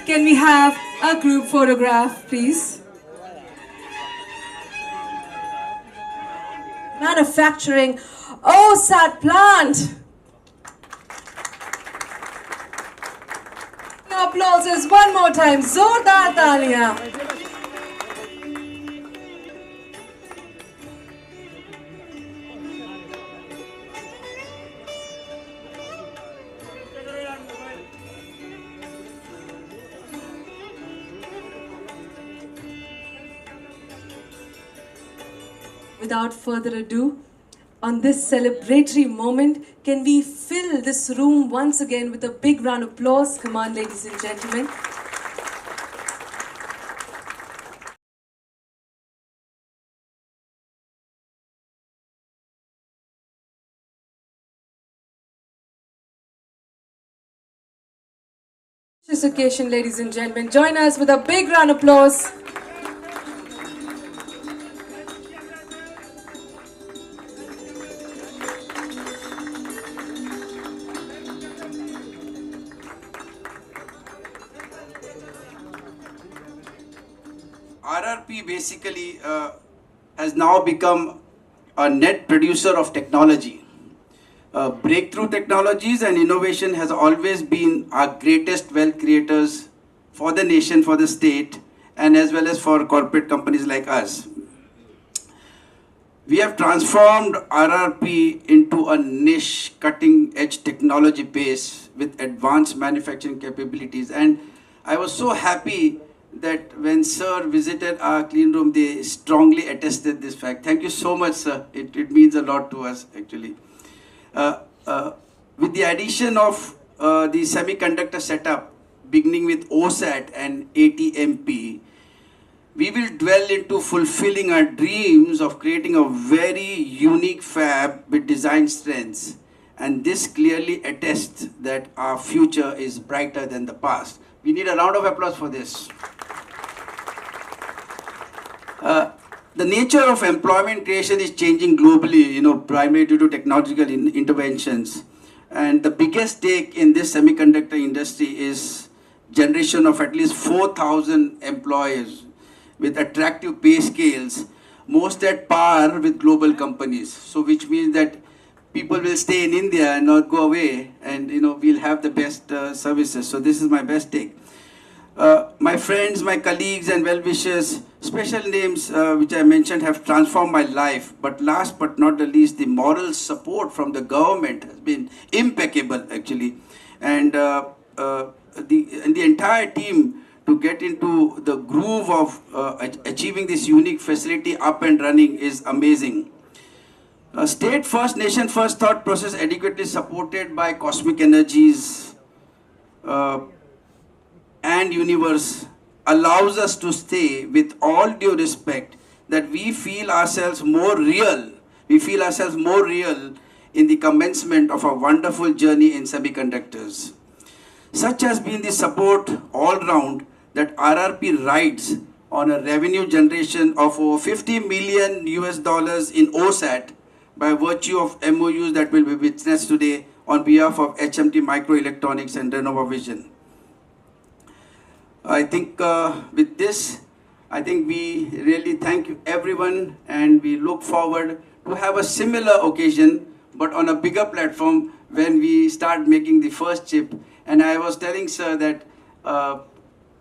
Can we have a group photograph, please? Manufacturing OSAT plant. Applauses one more time. Zordar taaliyan. Without further ado, on this celebratory moment, can we fill this room once again with a big round of applause? Come on, ladies and gentlemen. This occasion, ladies and gentlemen, join us with a big round of applause. RRP basically has now become a net producer of technology. Breakthrough technologies and innovation has always been our greatest wealth creators for the nation, for the state, and as well as for corporate companies like us. We have transformed RRP into a niche cutting-edge technology base with advanced manufacturing capabilities. And I was so happy that when Sir visited our clean room, they strongly attested this fact. Thank you so much, sir. It means a lot to us, actually. With the addition of the semiconductor setup, beginning with OSAT and ATMP, we will dwell into fulfilling our dreams of creating a very unique fab with design strengths. And this clearly attests that our future is brighter than the past. We need a round of applause for this. The nature of employment creation is changing globally, primarily due to technological interventions. And the biggest stake in this semiconductor industry is generation of at least 4,000 employees with attractive pay scales, most at par with global companies. So which means that people will stay in India and not go away, and we'll have the best services. So this is my best take. My friends, my colleagues and well-wishers, special names which I mentioned have transformed my life. But last but not the least, the moral support from the government has been impeccable, actually. And the entire team to get into the groove of achieving this unique facility up and running is amazing. State first, nation first thought process adequately supported by cosmic energies and universe allows us to say with all due respect that we feel ourselves more real. We feel ourselves more real in the commencement of a wonderful journey in semiconductors. Such has been the support all round that RRP rides on a revenue generation of over 50 million US dollars in OSAT by virtue of MOUs that will be witnessed today on behalf of HMT Microelectronics and Renova Vision. I think with this, I think we really thank you everyone, and we look forward to have a similar occasion but on a bigger platform when we start making the first chip. And I was telling sir that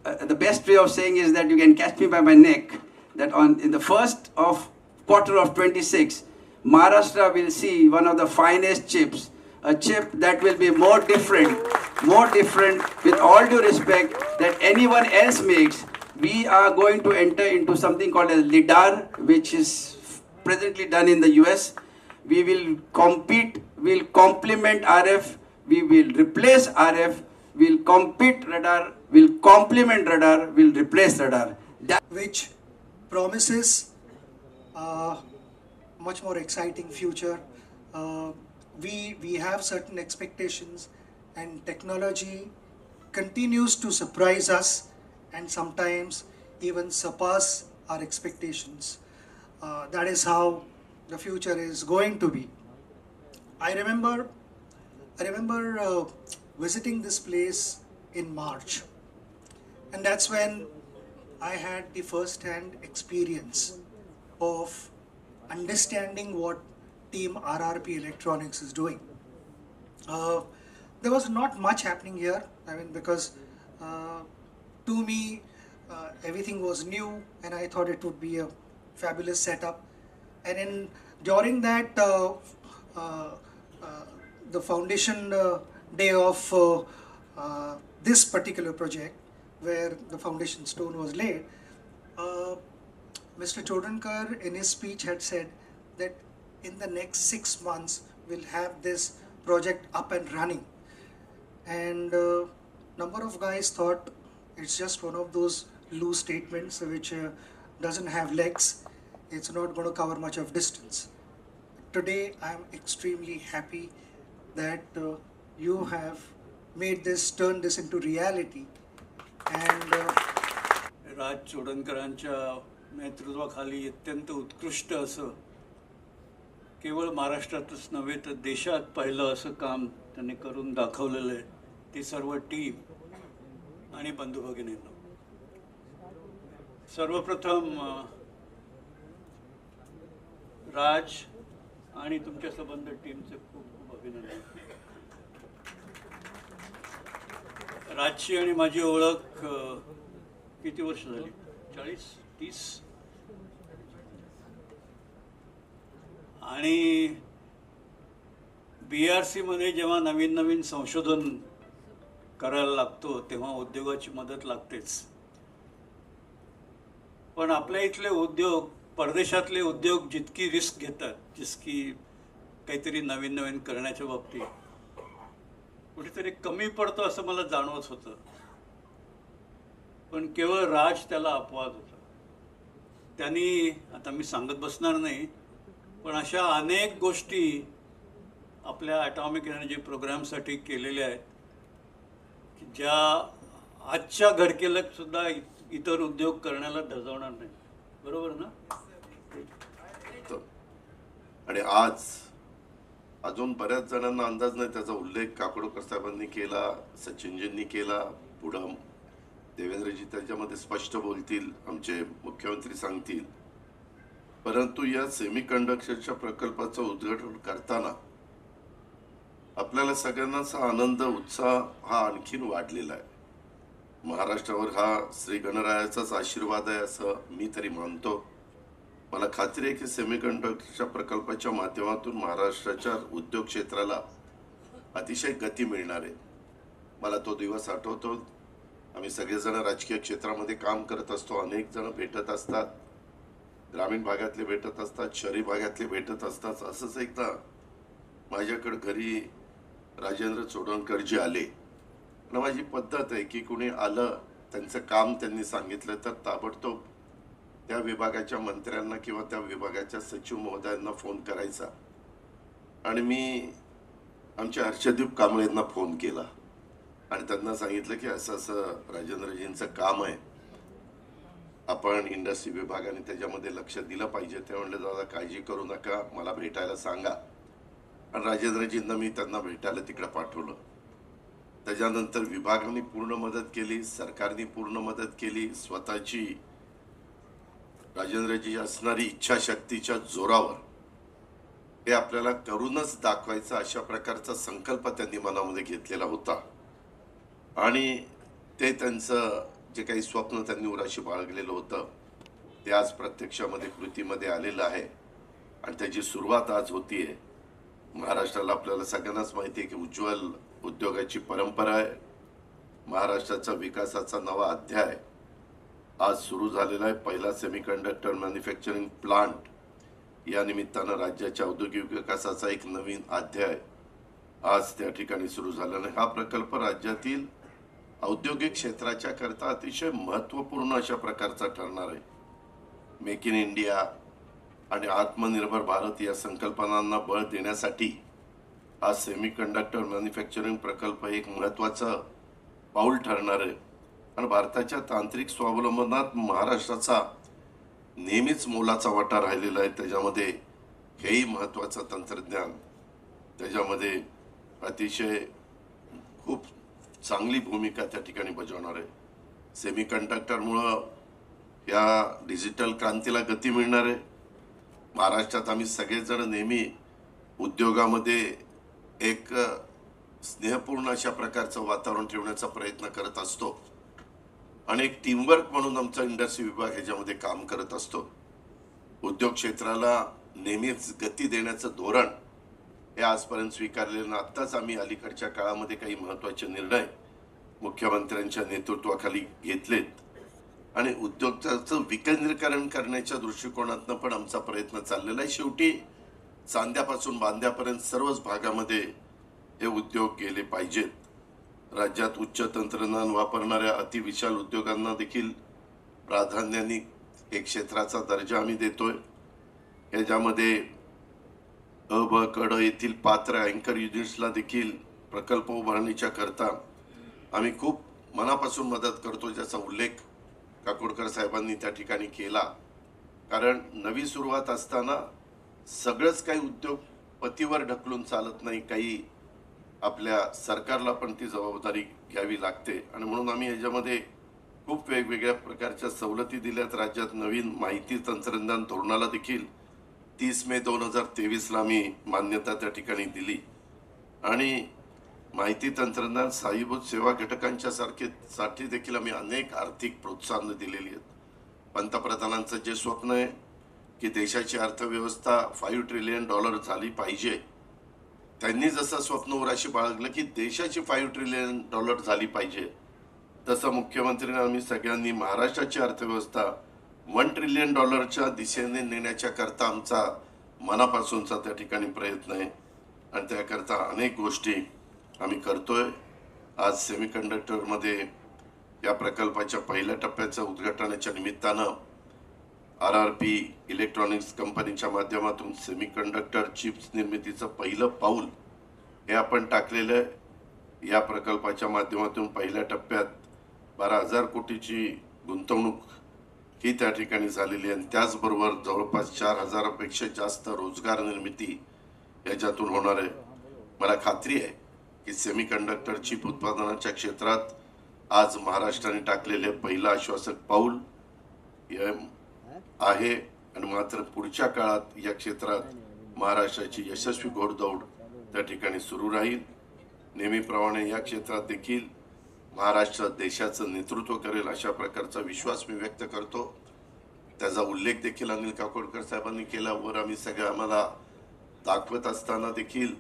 the best way of saying is that you can catch me by my neck, that in the first quarter of 26, Maharashtra will see one of the finest chips, a chip that will be more different with all due respect that anyone else makes. We are going to enter into something called as LIDAR, which is presently done in the US. We will compete, we'll complement RF, we will replace RF, we'll compete radar, we'll complement radar, we'll replace radar. Which promises a much more exciting future. We have certain expectations, and technology continues to surprise us and sometimes even surpass our expectations. That is how the future is going to be. I remember I remember visiting this place in March, and that's when I had the first-hand experience of understanding what Team RRP Electronics is doing. There was not much happening here. I mean, because to me, everything was new, and I thought it would be a fabulous setup. And during that, the foundation day of this particular project, where the foundation stone was laid, Mr. Chodankar in his speech had said that in the next 6 months we'll have this project up and running. And number of guys thought it's just one of those loose statements which doesn't have legs. It's not going to cover much of distance. Today I'm extremely happy that you have made this, turned this into reality. And राज चोडणकरांच्या नेतृत्वाखाली अत्यंत उत्कृष्ट असं केवळ महाराष्ट्रातच नव्हे तर देशात पहिलं असं काम त्यांनी करून दाखवलेलं आहे. ती सर्व टीम आणि बंधू भगिनींना सर्वप्रथम राज आणि तुमच्या संबंध टीमचे खूप खूप अभिनंदन. राजची आणि माझी ओळख किती वर्ष झाली? 40-30. आणि BRC मध्ये जेव्हा नवीन नवीन संशोधन करायला लागतो तेव्हा उद्योगाची मदत लागतेच. पण आपल्या इथले उद्योग, परदेशातले उद्योग जितकी रिस्क घेतात, जितकी काहीतरी नवीन नवीन करण्याच्या बाबतीत कुठेतरी कमी पडतो असं मला जाणवत होतं. पण केवळ राज त्याला अपवाद होता. त्यांनी, आता मी सांगत बसणार नाही, पण अशा अनेक गोष्टी आपल्या ॲटॉमिक एनर्जी प्रोग्रामसाठी केलेल्या आहेत की ज्या आजच्या घडकेला सुद्धा इतर उद्योग करण्याला धजावणार नाही. बरोबर ना? आणि आज अजून बऱ्याच जणांना अंदाज नाही, त्याचा उल्लेख काकडोकर साहेबांनी केला, सचिनजींनी केला, पुढं देवेंद्रजी त्याच्यामध्ये स्पष्ट बोलतील, आमचे मुख्यमंत्री सांगतील. परंतु या सेमीकंडक्टरच्या प्रकल्पाचं उद्घाटन करताना आपल्याला सगळ्यांनाच आनंद, उत्साह हा आणखीन वाढलेला आहे. महाराष्ट्रावर हा श्री गणरायाचाच आशीर्वाद आहे असं मी तरी मानतो. मला खात्री आहे की सेमीकंडक्टरच्या प्रकल्पाच्या माध्यमातून महाराष्ट्राच्या उद्योग क्षेत्राला अतिशय गती मिळणार आहे. मला तो दिवस आठवतो. आम्ही सगळेजण राजकीय क्षेत्रामध्ये काम करत असतो, अनेक जण भेटत असतात, ग्रामीण भागातले भेटत असतात, शहरी भागातले भेटत असतात. असंच एकदा माझ्याकडे घरी राजेंद्र चोडणकरजी आले. आणि माझी पद्धत आहे की कुणी आलं, त्यांचं काम त्यांनी सांगितलं तर ताबडतोब त्या विभागाच्या मंत्र्यांना किंवा त्या विभागाच्या सचिव महोदयांना फोन करायचा. आणि मी आमच्या हर्षदीप कांबळेंना फोन केला आणि त्यांना सांगितलं की असं असं राजेंद्रजींचं काम आहे, आपण इंडस्ट्री विभागाने त्याच्यामध्ये लक्ष दिलं पाहिजे. ते म्हणले दादा काळजी करू नका, मला भेटायला सांगा. आणि राजेंद्रजींना मी त्यांना भेटायला तिकडे पाठवलं. त्याच्यानंतर विभागाने पूर्ण मदत केली, सरकारने पूर्ण मदत केली. स्वतःची राजेंद्रजी असणारी इच्छाशक्तीच्या जोरावर हे आपल्याला करूनच दाखवायचा अशा प्रकारचा संकल्प त्यांनी मनामध्ये घेतलेला होता. आणि ते त्यांचं जे काही स्वप्न त्यांनी उराशी बाळगलेलं होतं ते आज प्रत्यक्षामध्ये, कृतीमध्ये आलेलं आहे. आणि त्याची सुरुवात आज होतीये. महाराष्ट्राला आपल्याला सगळ्यांनाच माहिती आहे की उज्ज्वल उद्योगाची परंपरा आहे. महाराष्ट्राचा विकासाचा नवा अध्याय आज सुरू झालेला आहे. पहिला सेमीकंडक्टर मॅन्युफॅक्चरिंग प्लांट या निमित्तानं राज्याच्या औद्योगिक विकासाचा एक नवीन अध्याय आज त्या ठिकाणी सुरू झालेला आहे. हा प्रकल्प राज्यातील औद्योगिक क्षेत्राच्या करता अतिशय महत्त्वपूर्ण अशा प्रकारचा ठरणार आहे. मेक इन इंडिया आणि आत्मनिर्भर भारत या संकल्पनांना बळ देण्यासाठी हा सेमीकंडक्टर मॅन्युफॅक्चरिंग प्रकल्प एक महत्त्वाचं पाऊल ठरणार आहे. आणि भारताच्या तांत्रिक स्वावलंबनात महाराष्ट्राचा नेहमीच मोलाचा वाटा राहिलेला आहे. त्याच्यामध्ये हेही महत्त्वाचं तंत्रज्ञान, त्याच्यामध्ये अतिशय खूप चांगली भूमिका त्या ठिकाणी बजावणार आहे. सेमी कंडक्टरमुळं या डिजिटल क्रांतीला गती मिळणार आहे. महाराष्ट्रात आम्ही सगळेजण नेहमी उद्योगामध्ये एक स्नेहपूर्ण अशा प्रकारचं वातावरण ठेवण्याचा प्रयत्न करत असतो आणि एक टीमवर्क म्हणून आमचा इंडस्ट्री विभाग ह्याच्यामध्ये काम करत असतो. उद्योग क्षेत्राला नेहमीच गती देण्याचं धोरण हे आजपर्यंत स्वीकारलेलं. आत्ताच आम्ही अलीकडच्या काळामध्ये काही महत्त्वाचे निर्णय मुख्यमंत्र्यांच्या नेतृत्वाखाली घेतलेत आणि उद्योगाचं विकेंद्रीकरण करण्याच्या दृष्टिकोनातनं पण आमचा प्रयत्न चाललेला आहे. शेवटी चांद्यापासून बांद्यापर्यंत सर्वच भागामध्ये हे उद्योग गेले पाहिजेत. राज्यात उच्च तंत्रज्ञान वापरणाऱ्या अतिविशाल उद्योगांना देखील प्राधान्याने एक क्षेत्राचा दर्जा आम्ही देतोय. याच्यामध्ये अ ब क ड येथील पात्र अँकर युनिट्सला देखील प्रकल्प उभारणीच्या करता आम्ही खूप मनापासून मदत करतो, ज्याचा उल्लेख काकोडकर साहेबांनी त्या ठिकाणी केला. कारण नवी सुरुवात असताना सगळंच काही उद्योगपतीवर ढकलून चालत नाही, काही आपल्या सरकारला पण ती जबाबदारी घ्यावी लागते आणि म्हणून आम्ही याच्यामध्ये खूप वेगवेगळ्या प्रकारच्या सवलती दिल्यात. राज्यात नवीन माहिती तंत्रज्ञान धोरणाला देखील 30 मे 2023ला आम्ही मान्यता त्या ठिकाणी दिली आणि माहिती तंत्रज्ञान साईभूत सेवा घटकांच्या साठी देखील आम्ही अनेक आर्थिक प्रोत्साहन दिलेली आहेत. पंतप्रधानांचं जे स्वप्न आहे की देशाची अर्थव्यवस्था $5 ट्रिलियन झाली पाहिजे, त्यांनी जसं स्वप्न उराशी बाळगलं की देशाची $5 ट्रिलियन झाली पाहिजे, तसं मुख्यमंत्र्यांनी आम्ही सगळ्यांनी महाराष्ट्राची अर्थव्यवस्था $1 ट्रिलियन दिशेने नेण्याच्या करता आमचा मनापासूनचा त्या ठिकाणी प्रयत्न आहे आणि त्याकरता अनेक गोष्टी आम्ही करतोय. आज सेमीकंडक्टरमध्ये या प्रकल्पाच्या पहिल्या टप्प्याच्या उद्घाटनाच्या निमित्तानं RRP इलेक्ट्रॉनिक्स कंपनीच्या माध्यमातून सेमीकंडक्टर चिप्स निर्मितीचं पहिलं पाऊल हे आपण टाकलेलं आहे. या प्रकल्पाच्या माध्यमातून पहिल्या टप्प्यात 12,000 कोटीची गुंतवणूक ही त्या ठिकाणी झालेली आहे आणि त्याचबरोबर जवळपास 4,000पेक्षा जास्त रोजगार निर्मिती याच्यातून होणार आहे. मला खात्री आहे की सेमीकंडक्टर चिप उत्पादनाच्या क्षेत्रात आज महाराष्ट्राने टाकलेले पहिलं आश्वासक पाऊल आहे आणि मात्र पुढच्या काळात या क्षेत्रात महाराष्ट्राची यशस्वी घोडदौड त्या ठिकाणी सुरू राहील. नेहमीप्रमाणे या क्षेत्रात देखील महाराष्ट्र देशाचं नेतृत्व करेल अशा प्रकारचा विश्वास मी व्यक्त करतो. त्याचा उल्लेख देखील अनिल काकोडकर साहेबांनी केला. वर आम्ही सगळं आम्हाला दाखवत असताना देखील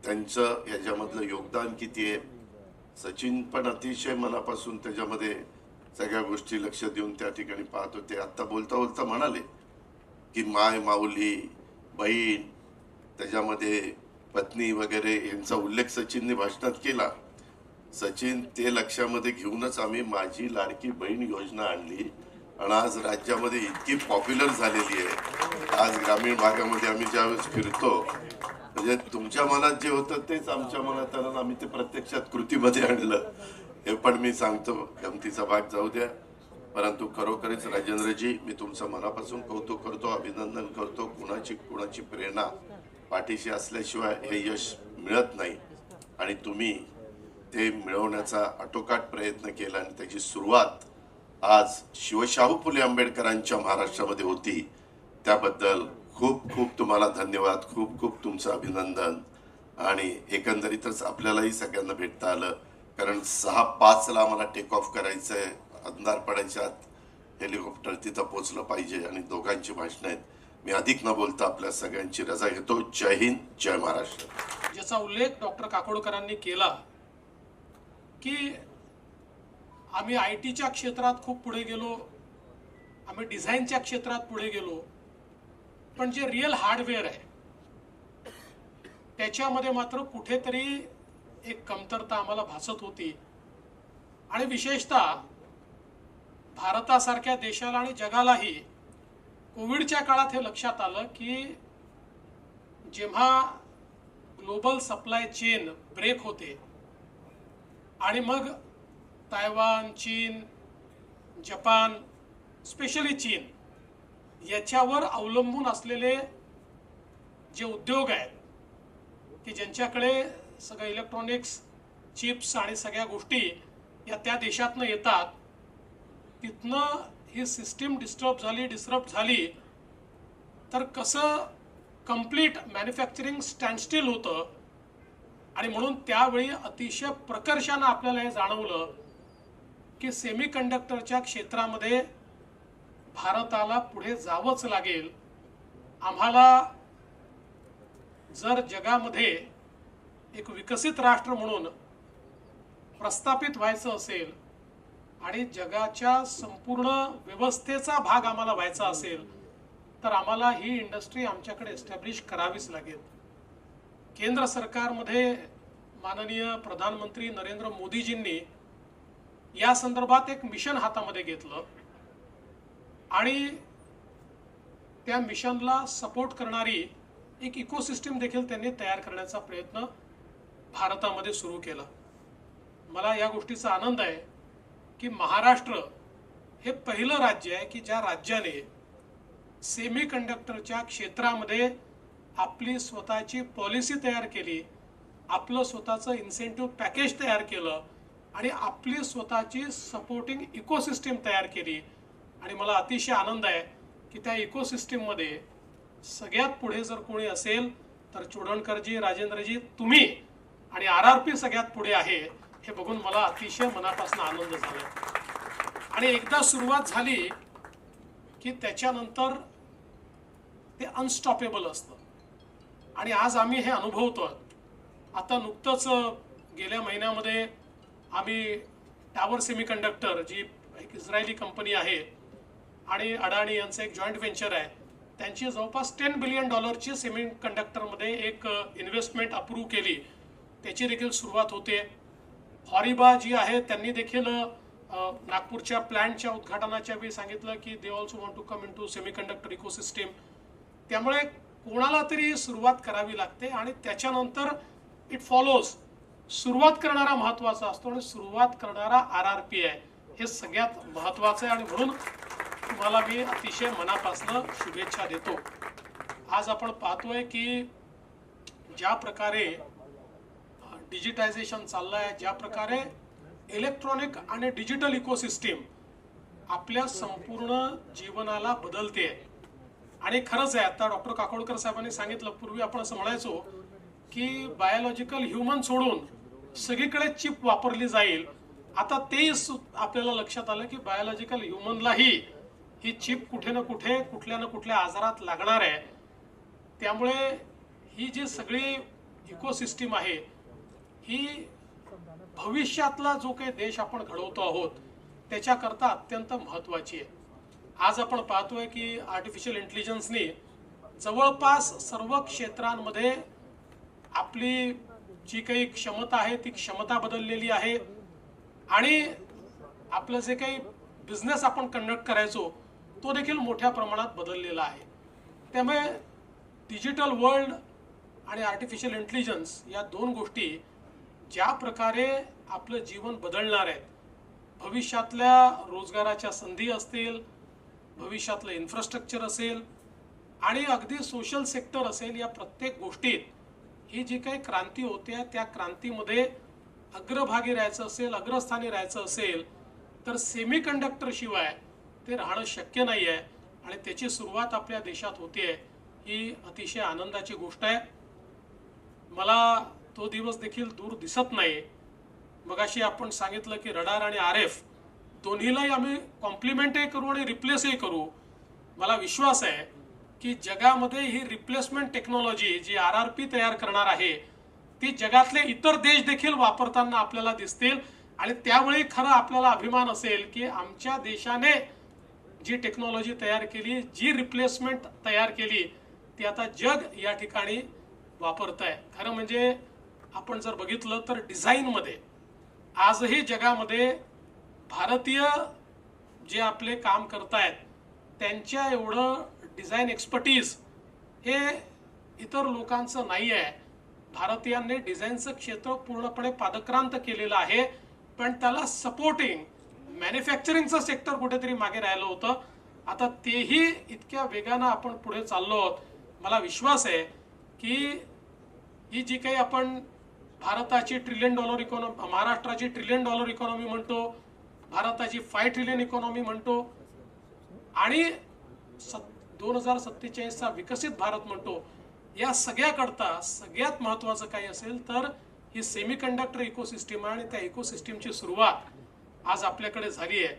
त्यांचं याच्यामधलं योगदान किती आहे. सचिन पण अतिशय मनापासून त्याच्यामध्ये सगळ्या गोष्टी लक्ष देऊन त्या ठिकाणी पाहत होते. आत्ता बोलता बोलता म्हणाले की माय, माऊली, बहीण, त्याच्यामध्ये पत्नी वगैरे यांचा उल्लेख सचिनने भाषणात केला. सचिन ते लक्षामध्ये घेऊनच आम्ही माझी लाडकी बहीण योजना आणली आणि आज राज्यामध्ये इतकी पॉप्युलर झालेली आहे. आज ग्रामीण भागामध्ये आम्ही ज्यावेळेस फिरतो म्हणजे तुमच्या मनात जे होतं तेच आमच्या मनात आलं, आम्ही ते प्रत्यक्षात कृतीमध्ये आणलं. हे पण मी सांगतो, गमतीचा भाग जाऊ द्या. परंतु खरोखरच राजेंद्रजी, मी तुमचं मनापासून कौतुक करतो, अभिनंदन करतो. कुणाची प्रेरणा पाठीशी असल्याशिवाय हे यश मिळत नाही आणि तुम्ही ते मिळवण्याचा आटोकाट प्रयत्न केला आणि त्याची सुरुवात आज शिवशाहू फुले आंबेडकरांच्या महाराष्ट्रामध्ये होती. त्याबद्दल खूप खूप तुम्हाला धन्यवाद, खूप खूप तुमचं अभिनंदन. आणि एकंदरीतच आपल्यालाही सगळ्यांना भेटता आलं, कारण 6:05ला आम्हाला टेक ऑफ करायचं आहे. अंधार पडायच्या आत हेलिकॉप्टर तिथं पोचलं पाहिजे आणि दोघांची भाषणं आहेत. मी अधिक न बोलता आपल्या सगळ्यांची रजा घेतो. जय हिंद, जय महाराष्ट्र. ज्याचा उल्लेख डॉक्टर काकोडकरांनी केला की आम्ही IT च्या क्षेत्रात खूप पुढे गेलो, आम्ही डिझाईनच्या क्षेत्रात पुढे गेलो, पण जे रिअल हार्डवेअर आहे त्याच्यामध्ये मात्र कुठेतरी एक कमतरता आम्हाला भासत होती. आणि विशेषतः भारतासारख्या देशाला आणि जगालाही कोविडच्या काळात हे लक्षात आलं की जेव्हा ग्लोबल सप्लाय चेन ब्रेक होते आणि मग तायवान, चीन, जपान, स्पेशली चीन याच्यावर अवलंबून असलेले जे उद्योग आहेत की ज्यांच्याकडे सगळं इलेक्ट्रॉनिक्स चिप्स आणि सगळ्या गोष्टी या त्या देशातनं येतात, तिथनं ही सिस्टीम डिस्टर्ब झाली तर कसं कंप्लीट मॅन्युफॅक्चरिंग स्टँडस्टिल होतं. आणि म्हणून त्यावेळी अतिशय प्रकर्षानं आपल्याला हे जाणवलं की सेमी कंडक्टरच्या क्षेत्रामध्ये भारताला पुढे जावंच लागेल. आम्हाला जर जगामध्ये एक विकसित राष्ट्र म्हणून प्रस्थापित व्हायचं असेल आणि जगाच्या संपूर्ण व्यवस्थेचा भाग आम्हाला व्हायचा असेल तर आम्हाला ही इंडस्ट्री आमच्याकडे एस्टॅब्लिश करावीच लागेल. केंद्र सरकारमध्ये माननीय प्रधानमंत्री नरेंद्र मोदीजींनी या संदर्भात एक मिशन हातामध्ये घेतलं आणि त्या मिशनला सपोर्ट करणारी एक इकोसिस्टम देखील त्यांनी तयार करण्याचा प्रयत्न भारतामध्ये सुरू केला. मला या गोष्टीचा आनंद आहे की महाराष्ट्र हे पहिलं राज्य आहे की ज्या राज्याने सेमी कंडक्टरच्या क्षेत्रामध्ये आपली स्वतःची पॉलिसी तयार केली, आपलं स्वतःचं इन्सेंटिव्ह पॅकेज तयार केलं आणि आपली स्वतःची सपोर्टिंग इकोसिस्टम तयार केली. आणि मला अतिशय आनंद आहे की त्या इकोसिस्टममध्ये सगळ्यात पुढे जर कोणी असेल तर चोडणकरजी, राजेंद्रजी, तुम्ही आणि RRP सगळ्यात पुढे आहे हे बघून मला अतिशय मनापासून आनंद झाला. आणि एकदा सुरुवात झाली की त्याच्यानंतर ते अनस्टॉपेबल असतं आणि आज आम्ही हे अनुभवतो. आता नुकतंच गेल्या महिन्यामध्ये आम्ही टावर सेमीकंडक्टर जी एक इस्रायली कंपनी आहे आणि अडाणी यांचं एक जॉईंट व्हेंचर आहे, त्यांची जवळपास $10 बिलियन सेमीकंडक्टरमध्ये एक इन्व्हेस्टमेंट अप्रूव्ह केली. त्याची देखील सुरुवात होते. हॉरिबा जी आहे त्यांनी देखील नागपूरच्या प्लॅन्टच्या उद्घाटनाच्या वेळी सांगितलं की they also want to come into semiconductor ecosystem. त्यामुळे कोणाला तरी सुरुवात करावी लागते आणि त्याच्यानंतर इट फॉलोज. सुरुवात करणारा महत्त्वाचा असतो आणि सुरुवात करणारा RRP आहे, हे सगळ्यात महत्त्वाचं आहे. आणि म्हणून तुम्हाला मी अतिशय मनापासून शुभेच्छा देतो. आज आपण पाहतोय की ज्या प्रकारे डिजिटायझेशन चाललं आहे, ज्या प्रकारे इलेक्ट्रॉनिक आणि डिजिटल इकोसिस्टम आपल्या संपूर्ण जीवनाला बदलते. आणि खरंच आहे, आता डॉक्टर काकोडकर साहेबांनी सांगितलं, पूर्वी आपण असं म्हणायचो की बायोलॉजिकल ह्युमन सोडून सगळीकडे चिप वापरली जाईल. आता तेही आपल्याला लक्षात आलं की बायोलॉजिकल ह्युमनलाही ही चिप कुठे ना कुठे कुठल्या ना कुठल्या आजारात लागणार आहे. त्यामुळे ही जी सगळी इकोसिस्टम आहे ही भविष्यातला जो काही देश आपण घडवतो आहोत त्याच्याकरता अत्यंत महत्त्वाची आहे. आज आपण पाहतोय की आर्टिफिशियल इंटेलिजन्सनी जवळपास सर्व क्षेत्रांमध्ये आपली जी काही क्षमता आहे ती क्षमता बदललेली आहे आणि आपलं जे काही बिझनेस आपण कंडक्ट करायचो तो देखील मोठ्या प्रमाणात बदललेला आहे. त्यामुळे डिजिटल वर्ल्ड आणि आर्टिफिशियल इंटेलिजन्स या दोन गोष्टी ज्या प्रकारे आपलं जीवन बदलणार आहेत, भविष्यातल्या रोजगाराच्या संधी असतील, भविष्यातलं इन्फ्रास्ट्रक्चर असेल आणि अगदी सोशल सेक्टर असेल, या प्रत्येक गोष्टीत ही जी काही क्रांती होते त्या क्रांतीमध्ये अग्रभागी राहायचं असेल, अग्रस्थानी राहायचं असेल तर सेमीकंडक्टर शिवाय ते राहणं शक्य नाही आहे. आणि त्याची सुरुवात आपल्या देशात होते, ही अतिशय आनंदाची गोष्ट आहे. मला तो दिवस देखील दूर दिसत नाही. मगाशी आपण सांगितलं की रडार आणि RF दोन्हीलाही आम्ही कॉम्प्लिमेंटही करू आणि रिप्लेसही करू. मला विश्वास आहे की जगामध्ये ही रिप्लेसमेंट टेक्नॉलॉजी जी RRP तयार करणार आहे ती जगातले इतर देश देखील वापरताना आपल्याला दिसतील. आणि त्यावेळी खरं आपल्याला अभिमान असेल की आमच्या देशाने जी टेक्नॉलॉजी तयार केली, जी रिप्लेसमेंट तयार केली, ती आता जग या ठिकाणी वापरत आहे. खरं म्हणजे आपण जर बघितलं तर डिझाईनमध्ये आजही जगामध्ये भारतीय जे आपले काम करतायत त्यांच्या एवढं डिझाईन एक्सपर्टीज हे इतर लोकांचं नाही आहे. भारतीयांनी डिझाईनचं क्षेत्र पूर्णपणे पादक्रांत केलेलं आहे, पण त्याला सपोर्टिंग मॅन्युफॅक्चरिंगचं सेक्टर कुठेतरी मागे राहिलं होतं. आता तेही इतक्या वेगानं आपण पुढे चाललो आहोत. मला विश्वास आहे की ही जी काही आपण भारताची $1 ट्रिलियन इकॉनॉमी, महाराष्ट्राची $1 ट्रिलियन इकॉनॉमी म्हणतो, भारताची 5 ट्रिलियन इकॉनॉमी म्हणतो आणि 2047चा विकसित भारत म्हणतो. या सगळ्याकरता सगळ्यात महत्त्वाचं काही असेल तर ही सेमीकंडक्टर इकोसिस्टीम आहे आणि त्या इकोसिस्टीमची सुरुवात आज आपल्याकडे झाली आहे.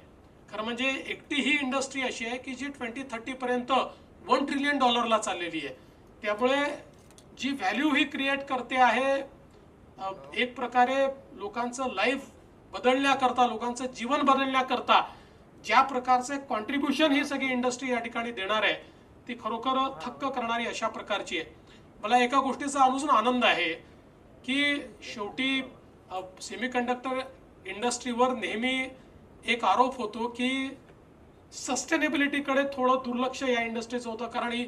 खरं म्हणजे एकटी ही इंडस्ट्री अशी आहे की जी 2030 पर्यंत $1 ट्रिलियन चाललेली आहे. त्यामुळे जी व्हॅल्यू ही क्रिएट करते आहे, एक प्रकारे लोकांचं लाईफ बदलण्याकरता, लोकांचं जीवन बदलण्याकरता ज्या प्रकारचे कॉन्ट्रीब्युशन ही सगळी इंडस्ट्री या ठिकाणी देणार आहे ती खरोखर थक्क करणारी अशा प्रकारची आहे. मला एका गोष्टीचा अजून आनंद आहे की शेवटी सेमीकंडक्टर इंडस्ट्रीवर नेहमी एक आरोप होतो की सस्टेनेबिलिटीकडे थोडं दुर्लक्ष या इंडस्ट्रीचं होतं, कारण ही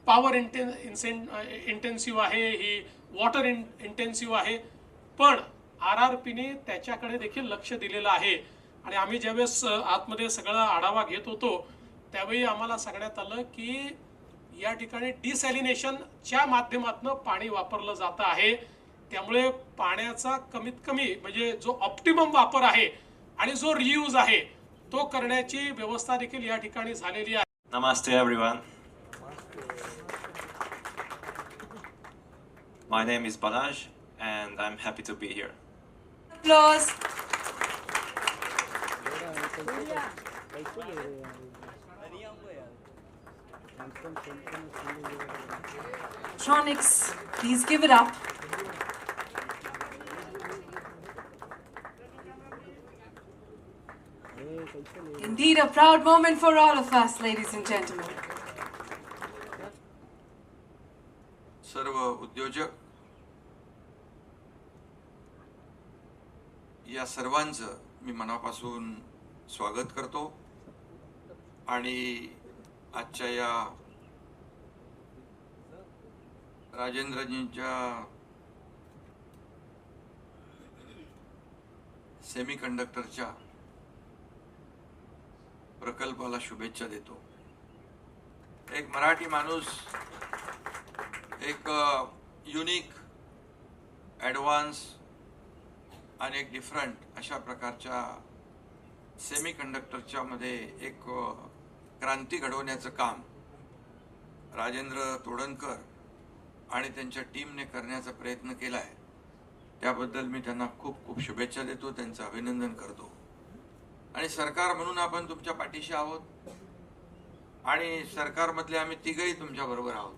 पॉवर इंटेन्सिव्ह आहे, ही वॉटर इंटेन्सिव्ह आहे. पण RRPने त्याच्याकडे देखील लक्ष दिलेलं आहे. आणि आम्ही ज्यावेळेस आतमध्ये सगळा आढावा घेत होतो त्यावेळी आम्हाला सांगण्यात आलं की या ठिकाणी डिसॅलिनेशनच्या माध्यमातून पाणी वापरलं जातं आहे. त्यामुळे पाण्याचा कमीत कमी म्हणजे जो ऑप्टिमम वापर आहे आणि जो रियूज आहे तो करण्याची व्यवस्था देखील या ठिकाणी झालेली आहे. Namaste everyone. My name is Balaj and I'm happy to be here. Applause. Tronics, please give it up. Indeed, a proud moment for all of us, ladies and gentlemen. सर्व उद्योजक या सर्वांचं मी मनापासून स्वागत करतो आणि आजच्या या राजेंद्रजींच्या सेमीकंडक्टरच्या प्रकल्पाला शुभेच्छा देतो. एक मराठी माणूस एक युनिक, ॲडव्हान्स आणि एक डिफरंट अशा प्रकारच्या सेमीकंडक्टरच्या मध्ये एक क्रांती घडवण्याचं काम राजेंद्र तोडणकर आणि त्यांच्या टीमने करण्याचा प्रयत्न केला आहे. त्याबद्दल मी त्यांना खूप खूप शुभेच्छा देतो, त्यांचं अभिनंदन करतो. आणि सरकार म्हणून आपण तुमच्या पाठीशी आहोत आणि सरकारमधले आम्ही तिघही तुमच्या बरोबर आहोत.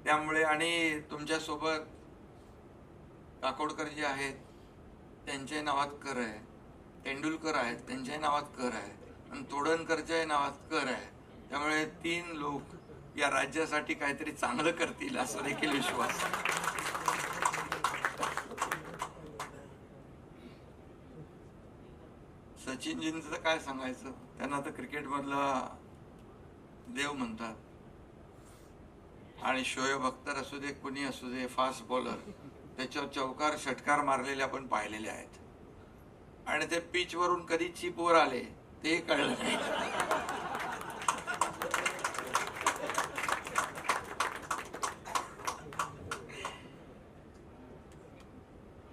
त्यामुळे आणि तुमच्यासोबत काकोडकर जे आहेत त्यांच्या नावात कर आहे, तेंडुलकर आहेत त्यांच्याही नावात कर आहे आणि तोडणकरच्याही नावात कर आहे. त्यामुळे 3 लोक या राज्यासाठी काहीतरी चांगलं करतील असा देखील विश्वास. सचिनजींचं तर काय सांगायचं, त्यांना तर क्रिकेटमधला देव म्हणतात. आणि शोएब अख्तर असू दे, कुणी असू दे, फास्ट बॉलर, त्याच्यावर चौकार षटकार मारलेले आपण पाहिलेले आहेत. आणि ते पिच वरून कधी चिपवर आले ते कळलं नाही.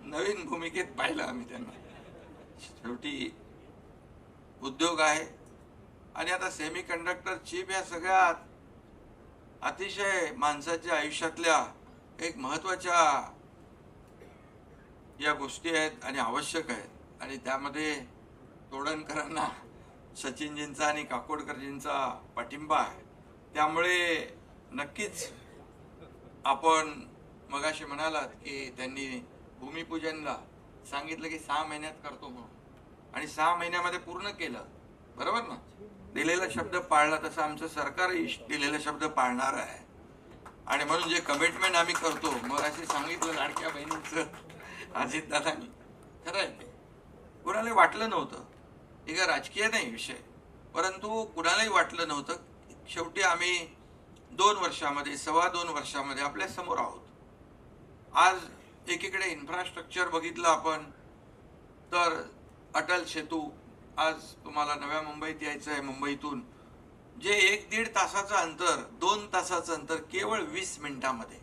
नवीन भूमिकेत पाहिलं आम्ही त्यांना. शेवटी उद्योग आहे आणि आता सेमीकंडक्टर चिप या सगळ्यात अतिशय माणसाच्या आयुष्यातल्या एक महत्त्वाच्या या गोष्टी आहेत आणि आवश्यक आहेत. आणि त्यामध्ये तोडणकरांना सचिनजींचा आणि काकोडकरजींचा पाठिंबा आहे. त्यामुळे नक्कीच आपण मगाशी म्हणालात की त्यांनी भूमिपूजनला सांगितलं की 6 महिन्यात करतो म्हणून आणि 6 महिन्यामध्ये पूर्ण केलं. बरोबर ना? दिलेला शब्द पाळला तसं आमचं सरकार दिलेला शब्द पाळणार आहे. आणि म्हणून जे कमिटमेंट आम्ही करतो, मग असे सांगितलं लाडक्या बहिणींचं अजितदादांनी, खरं आहे ते कुणालाही वाटलं नव्हतं. हे काय राजकीय नाही विषय, परंतु कुणालाही वाटलं नव्हतं. शेवटी आम्ही 2 वर्षामध्ये, 2.25 वर्षामध्ये आपल्या समोर आहोत. आज एकीकडे इन्फ्रास्ट्रक्चर बघितलं आपण तर अटल सेतू, आज तुम्हाला नव्या मुंबईत यायचं आहे, मुंबईतून जे 1-1.5 तासाचं अंतर, 2 तासाचं अंतर केवळ 20 मिनिटामध्ये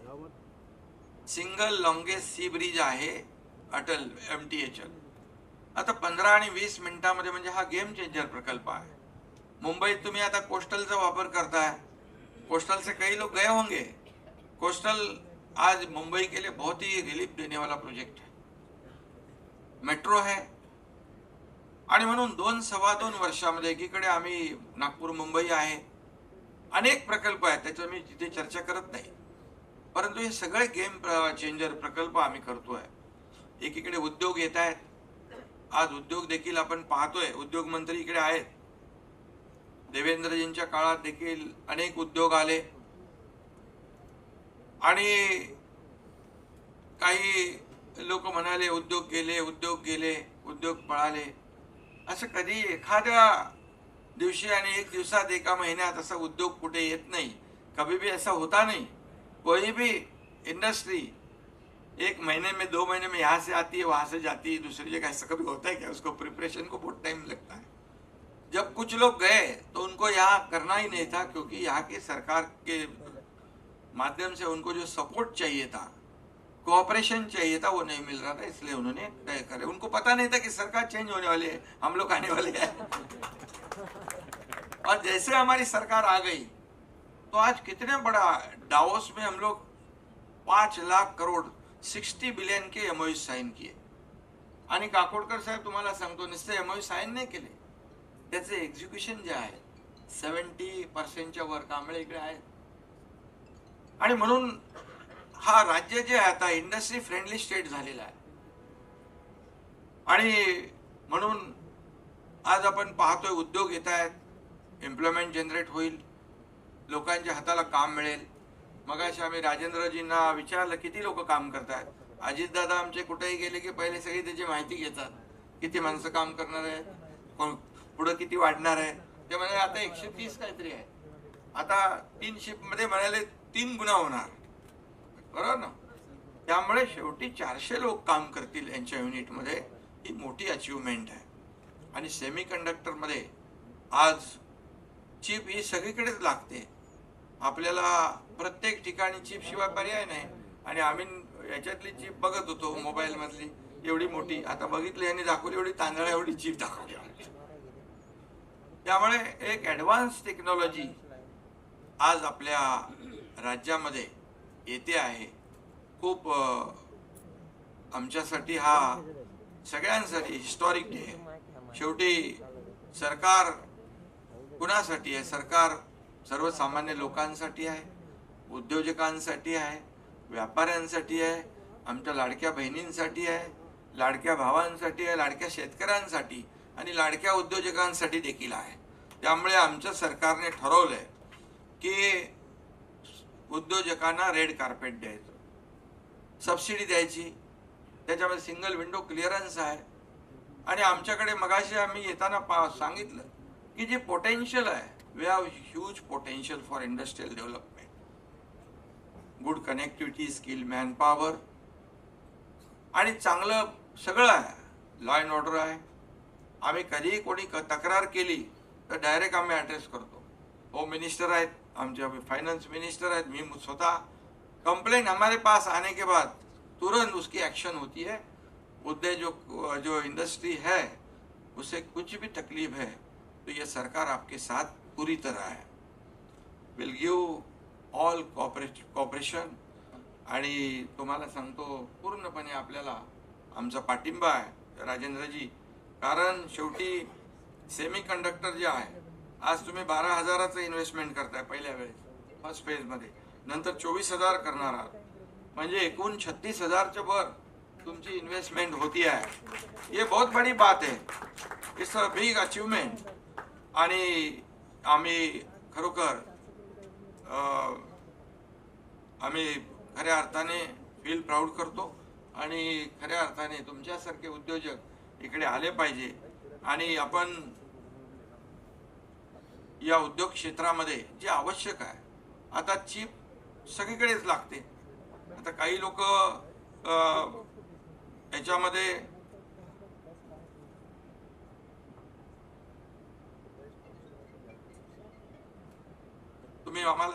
सिंगल लॉंगेस्ट सी ब्रिज आहे अटल MTHL. आता 15 आणि 20 मिनिटांमध्ये म्हणजे हा गेम चेंजर प्रकल्प आहे. मुंबईत तुम्ही आता कोस्टलचा वापर करताय, कोस्टल से कई लोग गए होंगे. कोस्टल आज मुंबई के लिए बहुत ही रिलीफ देने वाला प्रोजेक्ट है. मेट्रो है आणि म्हणून 2-2.25 वर्षामध्ये एकीकडे आम्ही नागपूर मुंबई आहे, अनेक प्रकल्प आहेत, त्याचं मी तिथे चर्चा करत नाही, परंतु हे सगळे गेम चेंजर प्रकल्प आम्ही करतोय. एकीकडे उद्योग येत आहेत, आज उद्योग देखील आपण पाहतोय. उद्योग मंत्री इकडे आहेत, देवेंद्रजींच्या काळात देखील अनेक उद्योग आले आणि काही लोक म्हणाले उद्योग गेले, उद्योग पळाले. असं कधी एखाद्या दिवशी आणि एक दिवसात, एका महिन्यात असा उद्योग कुठे येत नाही. कभी भी ऐसा होता नहीं. कोई भी इंडस्ट्री 1 महीने में 2 महीने में यहाँ से आती है, वहां से जाती है दूसरी जगह. ऐसा कभी होता है क्या? उसको प्रिपरेशन को बहुत टाइम लगता है. जब कुछ लोग गए तो उनको यहाँ करना ही नहीं था, क्योंकि यहाँ की सरकार के माध्यम से उनको जो सपोर्ट चाहिए था, कोऑपरेशन चाहिए था, वो नहीं मिल रहा था, इसलिए उन्होंने तय करे. उनको पता नहीं था कि सरकार चेंज होने वाली है, हम लोग आने वाले हैं. और जैसे हमारी सरकार आ गई तो आज कितने बड़ा डावोस में हम लोग 5 लाख करोड़ 60 बिलियन के MOU साइन किए. आणि काकोडकर साहेब तुम्हाला सांगतो, नुसते MOU साइन नाही केले, त्याचे एक्झिक्युशन जे आहे 70% वर कांबळे इकडे आहेत. आणि म्हणून हा राज्य जे आहे आता इंडस्ट्री फ्रेंडली स्टेट झालेला आहे. आणि म्हणून आज आपण पाहतोय उद्योग येत आहेत, एम्प्लॉयमेंट जनरेट होईल, लोकांच्या हाताला काम मिळेल. मगाशी आम्ही राजेंद्रजींना विचारलं किती लोक काम करतात. अजितदादा आमचे कुठेही गेले की पहिले सगळी त्याची माहिती घेतात, किती माणसं काम करणार आहेत, पुढे किती वाढणार आहे. ते म्हणाले आता 130 काहीतरी आहे, आता 3 शिफ्ट मध्ये म्हणाले 3 गुणा होणार, बरोबर ना. त्यामुळे शेवटी 400 लोक काम करतील यांच्या युनिटमध्ये. ही मोठी अचिव्हमेंट आहे. आणि सेमी कंडक्टर मध्ये आज चिप ही सगळीकडेच लागते. आपल्याला प्रत्येक ठिकाणी चिप शिवाय पर्याय नाही. आणि आम्ही याच्यातली चिप बघत होतो मोबाईल मधली, एवढी मोठी, आता बघितली यांनी दाखवली एवढी तांदळा एवढी चिप दाखवली. त्यामुळे एक ऍडव्हान्स टेक्नॉलॉजी आज आपल्या राज्यामध्ये येते आहे. खूप आमच्यासाठी हा सगळ्यांसाठी हिस्टॉरिक डे आहे. शेवटी सरकार कुणासाठी आहे? सरकार सर्वसामान्य लोकांसाठी आहे, उद्योजकांसाठी आहे, व्यापाऱ्यांसाठी आहे, आमच्या लाडक्या बहिणींसाठी आहे, लाडक्या भावांसाठी आहे, लाडक्या शेतकऱ्यांसाठी आणि लाडक्या उद्योजकांसाठी देखील आहे. त्यामुळे आमच्या सरकारने ठरवलंय की उद्योजकांना रेड कार्पेट द्यायचं, सबसिडी द्यायची, त्याच्यामध्ये सिंगल विंडो क्लिअरन्स आहे. आणि आमच्याकडे मगाशी आम्ही येताना सांगितलं की जे पोटेन्शियल आहे, we have huge potential for industrial development, good connectivity, skill manpower आणि चांगलं सगळं आहे. लॉ अँड ऑर्डर आहे. आम्ही कधीही कोणी तक्रार केली तर डायरेक्ट आम्ही ॲड्रेस करतो. होम मिनिस्टर आहेत, आमचे फाइनेंस मिनिस्टर आहेत, मी स्वतः. कंप्लेंट हमारे पास आने के बाद तुरंत उसकी एक्शन होती है. उद्योग जो इंडस्ट्री है उसे कुछ भी तकलीफ है तो ये सरकार आपके साथ पूरी तरह है, विल गिव ऑल कॉपरेशन. आणि तुम्हाला सांगतो पूर्णपणे आपल्याला आमचा पाठिंबा आहे राजेंद्रजी. कारण शेवटी सेमी कंडक्टर जे आहे, आज तुम्ही 12,000चं इन्व्हेस्टमेंट करताय पहिल्या वेळेस फर्स्ट फेजमध्ये, नंतर 24,000 करणार आहात, म्हणजे एकूण 36,000च्या वर तुमची इन्वेस्टमेंट होती आहे. ये बहुत बड़ी बात है, इट्स अ बिग अचीवमेंट. आणि आम्ही खरोखर आम्ही खऱ्या अर्थाने फील प्राऊड करतो. आणि खऱ्या अर्थाने तुमच्यासारखे उद्योजक इकडे आले पाहिजे. आणि आपण या उद्योग क्षेत्रामध्ये जे आवश्यक आहे, आता चिप सगळीकडेच लागते. आता काही लोक याच्यामध्ये तुम्ही आम्हाला